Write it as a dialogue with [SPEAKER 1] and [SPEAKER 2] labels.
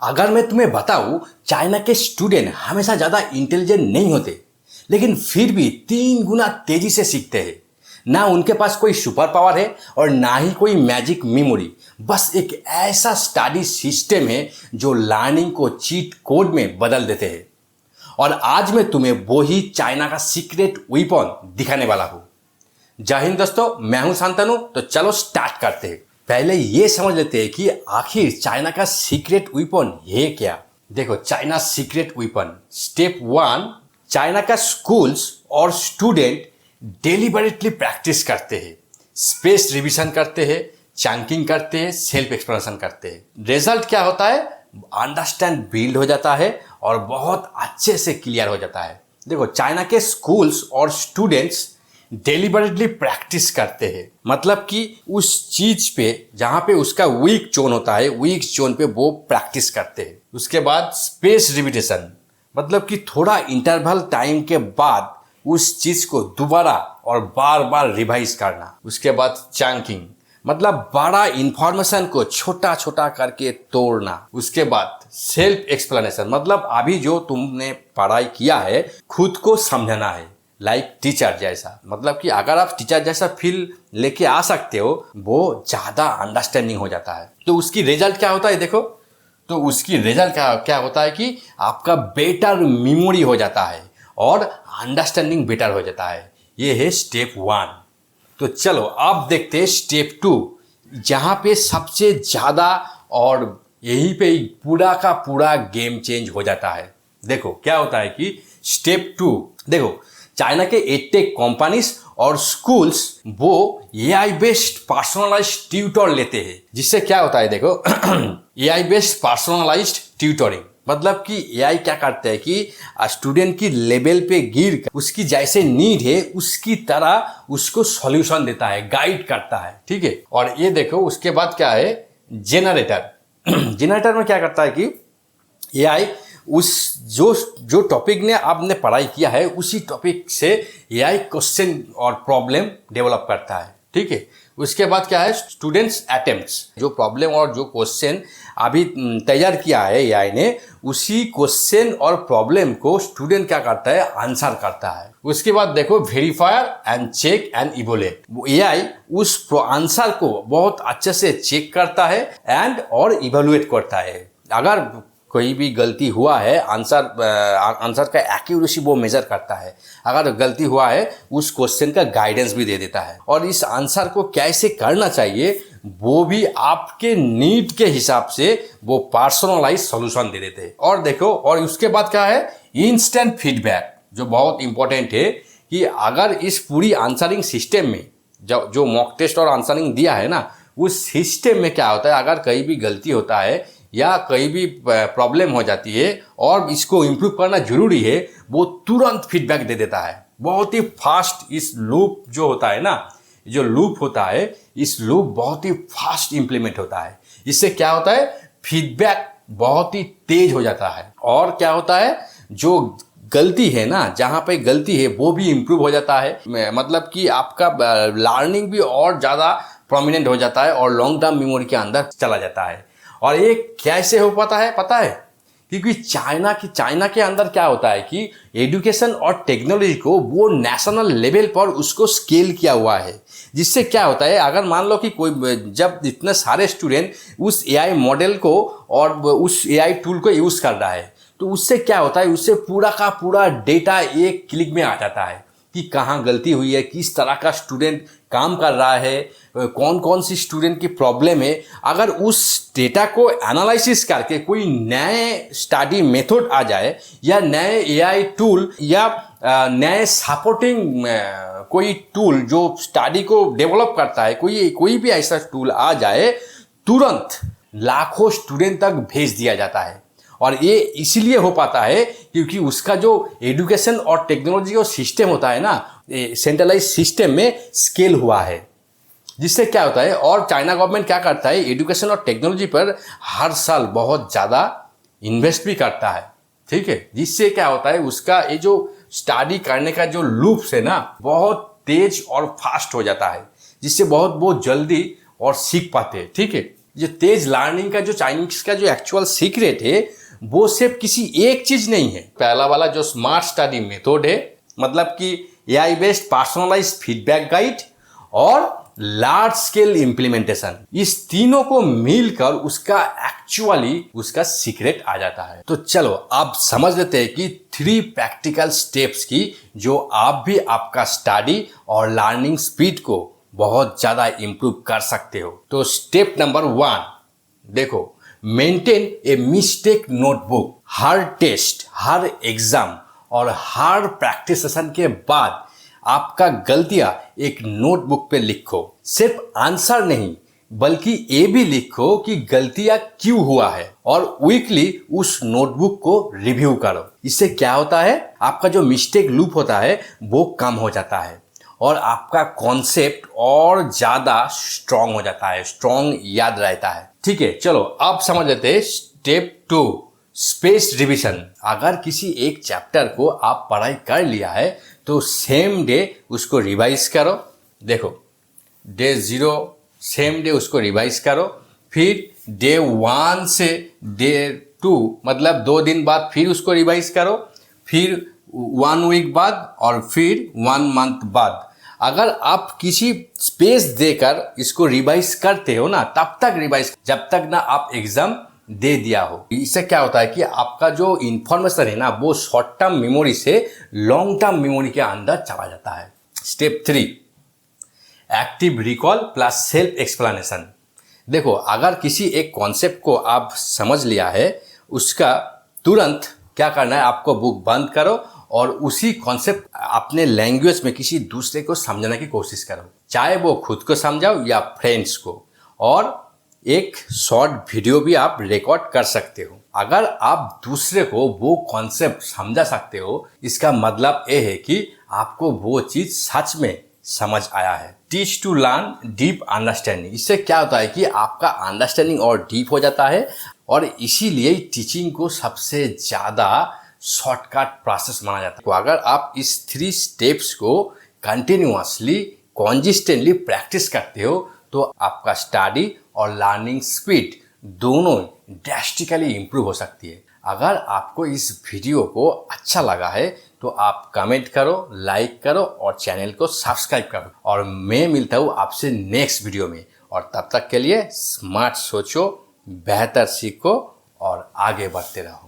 [SPEAKER 1] अगर मैं तुम्हें बताऊं, चाइना के स्टूडेंट हमेशा ज़्यादा इंटेलिजेंट नहीं होते, लेकिन फिर भी 3 गुना तेजी से सीखते हैं। ना उनके पास कोई सुपर पावर है और ना ही कोई मैजिक मेमोरी। बस एक ऐसा स्टडी सिस्टम है जो लर्निंग को चीट कोड में बदल देते हैं। और आज मैं तुम्हें वो ही चाइना का सीक्रेट वेपन दिखाने वाला हूँ। जय हिंद दोस्तों, मैं हूं शांतनु। तो चलो स्टार्ट करते हैं। पहले ये समझ लेते हैं कि आखिर चाइना का सीक्रेट वेपन है क्या। देखो, China secret weapon step 1, China का स्कूल्स और स्टूडेंट डेलिबरेटली प्रैक्टिस करते हैं, स्पेस रिवीजन करते हैं, चंकिंग करते हैं, सेल्फ एक्सप्लेनेशन करते हैं। रिजल्ट क्या होता है? अंडरस्टैंड बिल्ड हो जाता है और बहुत अच्छे से क्लियर हो जाता है। देखो, चाइना के स्कूल्स और स्टूडेंट्स डेलिबरेटली प्रैक्टिस करते हैं, मतलब कि उस चीज पे जहाँ पे उसका वीक जोन होता है, वीक जोन पे वो प्रैक्टिस करते हैं। उसके बाद स्पेस रिपीटेशन, मतलब कि थोड़ा इंटरवल टाइम के बाद उस चीज को दोबारा और बार बार रिवाइज करना। उसके बाद चंकिंग, मतलब बड़ा इंफॉर्मेशन को छोटा छोटा करके तोड़ना। उसके बाद सेल्फ एक्सप्लेनेशन, मतलब अभी जो तुमने पढ़ाई किया है खुद को समझना है, लाइक टीचर जैसा। मतलब कि अगर आप टीचर जैसा फील लेके आ सकते हो, वो ज्यादा अंडरस्टैंडिंग हो जाता है। तो उसकी रिजल्ट क्या होता है? देखो, तो उसकी रिजल्ट क्या होता है कि आपका बेटर मेमोरी हो जाता है और अंडरस्टैंडिंग बेटर हो जाता है। ये है स्टेप 1। तो चलो अब देखते हैं स्टेप 2, जहाँ पे सबसे ज्यादा और यहीं पे पूरा का पूरा गेम चेंज हो जाता है। देखो क्या होता है कि स्टेप 2, देखो चाइना के एडटेक कंपनीज और स्कूल्स वो एआई बेस्ड पर्सनलाइज्ड ट्यूटर लेते हैं। जिससे क्या होता है, देखो एआई बेस्ड पर्सनलाइज्ड ट्यूटरिंग, मतलब कि एआई क्या करता है कि स्टूडेंट की लेवल पे गिर कर उसकी जैसे नीड है उसकी तरह उसको सॉल्यूशन देता है, गाइड करता है। ठीक है। और ये देखो उसके बाद क्या है, जेनरेटर जेनरेटर में क्या करता है कि एआई उस जो टॉपिक ने आपने पढ़ाई किया है उसी टॉपिक से एआई क्वेश्चन और प्रॉब्लम डेवलप करता है। ठीक है। उसके बाद क्या है, स्टूडेंट्स अटेम्प्ट्स, जो प्रॉब्लम और जो क्वेश्चन अभी तैयार किया है एआई ने, उसी क्वेश्चन और प्रॉब्लम को स्टूडेंट क्या करता है, आंसर करता है। उसके बाद देखो verifier and check and evaluate, AI उस आंसर को बहुत अच्छे से चेक करता है एंड और इवेलुएट करता है। अगर कोई भी गलती हुआ है, आंसर का एक्यूरेसी वो मेजर करता है। अगर गलती हुआ है उस क्वेश्चन का गाइडेंस भी दे देता है और इस आंसर को कैसे करना चाहिए वो भी आपके नीड के हिसाब से वो पर्सनलाइज सॉल्यूशन दे देते हैं। और देखो, और उसके बाद क्या है, इंस्टेंट फीडबैक, जो बहुत इंपॉर्टेंट है कि अगर इस पूरी आंसरिंग सिस्टम में जो मॉक टेस्ट और आंसरिंग दिया है ना, उस सिस्टम में क्या होता है, अगर कहीं भी गलती होता है या कहीं भी प्रॉब्लम हो जाती है और इसको इम्प्रूव करना जरूरी है, वो तुरंत फीडबैक दे देता है। बहुत ही फास्ट इस लूप जो होता है ना, जो लूप होता है, इस लूप बहुत ही फास्ट इंप्लीमेंट होता है। इससे क्या होता है, फीडबैक बहुत ही तेज हो जाता है। और क्या होता है, जो गलती है ना, जहाँ पे गलती है वो भी इम्प्रूव हो जाता है। मतलब कि आपका लर्निंग भी और ज़्यादा प्रोमिनेंट हो जाता है और लॉन्ग टर्म मेमोरी के अंदर चला जाता है। और ये कैसे हो पाता है पता है? क्योंकि चाइना के अंदर क्या होता है कि एजुकेशन और टेक्नोलॉजी को वो नेशनल लेवल पर उसको स्केल किया हुआ है। जिससे क्या होता है, अगर मान लो कि कोई जब इतने सारे स्टूडेंट उस एआई मॉडल को और उस एआई टूल को यूज़ कर रहा है, तो उससे क्या होता है, उससे पूरा का पूरा डेटा एक क्लिक में आ जाता है कि कहाँ गलती हुई है, किस तरह का स्टूडेंट काम कर रहा है, कौन कौन सी स्टूडेंट की प्रॉब्लम है। अगर उस डेटा को एनालिसिस करके कोई नए स्टडी मेथड आ जाए या नए एआई टूल या नए सपोर्टिंग कोई टूल जो स्टडी को डेवलप करता है, कोई भी ऐसा टूल आ जाए, तुरंत लाखों स्टूडेंट तक भेज दिया जाता है। और ये इसलिए हो पाता है क्योंकि उसका जो एजुकेशन और टेक्नोलॉजी का सिस्टम होता है ना, सेंट्रलाइज सिस्टम में स्केल हुआ है। जिससे क्या होता है, और चाइना गवर्नमेंट क्या करता है, एजुकेशन और टेक्नोलॉजी पर हर साल बहुत ज़्यादा इन्वेस्ट भी करता है। ठीक है। जिससे क्या होता है, उसका ये जो स्टडी करने का जो लूप्स है ना, बहुत तेज और फास्ट हो जाता है, जिससे बहुत जल्दी और सीख पाते हैं। ठीक है। जो तेज लर्निंग का जो चाइनीज का जो एक्चुअल सीक्रेट है वो सिर्फ किसी एक चीज नहीं है। पहला वाला जो स्मार्ट स्टडी मेथड है, मतलब कि AI based personalised feedback guide और लार्ज स्केल इंप्लीमेंटेशन, इस तीनों को मिलकर उसका सीक्रेट आ जाता है। तो चलो आप समझ लेते हैं कि 3 प्रैक्टिकल स्टेप्स की जो आप भी आपका स्टडी और लर्निंग स्पीड को बहुत ज्यादा इंप्रूव कर सकते हो। तो स्टेप नंबर 1 देखो, मेंटेन ए मिस्टेक नोटबुक। हर टेस्ट, हर एग्जाम और हर प्रैक्टिस सेशन के बाद आपका गलतियां एक नोटबुक पे लिखो। सिर्फ आंसर नहीं बल्कि ये भी लिखो कि गलतियां क्यों हुआ है, और वीकली उस नोटबुक को रिव्यू करो। इससे क्या होता है, आपका जो मिस्टेक लूप होता है वो कम हो जाता है और आपका कॉन्सेप्ट और ज्यादा स्ट्रांग हो जाता है, स्ट्रांग याद रहता है। ठीक है, चलो अब समझ लेते हैं स्टेप 2, स्पेस रिवीजन। अगर किसी एक चैप्टर को आप पढ़ाई कर लिया है तो सेम डे उसको रिवाइज करो। देखो, डे 0 सेम डे उसको रिवाइज करो, फिर डे 1 से डे 2 मतलब 2 दिन बाद फिर उसको रिवाइज करो, फिर 1 वीक बाद और फिर 1 मंथ बाद। अगर आप किसी स्पेस देकर इसको रिवाइज करते हो ना, तब तक रिवाइज जब तक ना आप एग्जाम दे दिया हो। इससे क्या होता है कि आपका जो इंफॉर्मेशन है ना वो शॉर्ट टर्म मेमोरी से लॉन्ग टर्म मेमोरी के अंदर चला जाता है। Step 3, active recall plus self explanation. देखो, अगर किसी एक कॉन्सेप्ट को आप समझ लिया है, उसका तुरंत क्या करना है, आपको बुक बंद करो और उसी कॉन्सेप्ट अपने लैंग्वेज में किसी दूसरे को समझाने की कोशिश करो, चाहे वो खुद को समझाओ या फ्रेंड्स को, और एक शॉर्ट वीडियो भी आप रिकॉर्ड कर सकते हो। अगर आप दूसरे को वो कॉन्सेप्ट समझा सकते हो, इसका मतलब ये है कि आपको वो चीज सच में समझ आया है। Teach to learn deep understanding. इससे क्या होता है कि आपका अंडरस्टैंडिंग और डीप हो जाता है, और इसीलिए टीचिंग को सबसे ज्यादा शॉर्टकट प्रोसेस माना जाता है। तो अगर आप इस 3 स्टेप्स को कंटिन्यूअसली कंसिस्टेंटली प्रैक्टिस करते हो तो आपका स्टडी और लर्निंग स्पीड दोनों ड्रास्टिकली इंप्रूव हो सकती है। अगर आपको इस वीडियो को अच्छा लगा है तो आप कमेंट करो, लाइक करो और चैनल को सब्सक्राइब करो, और मैं मिलता हूँ आपसे नेक्स्ट वीडियो में। और तब तक के लिए स्मार्ट सोचो, बेहतर सीखो और आगे बढ़ते रहो।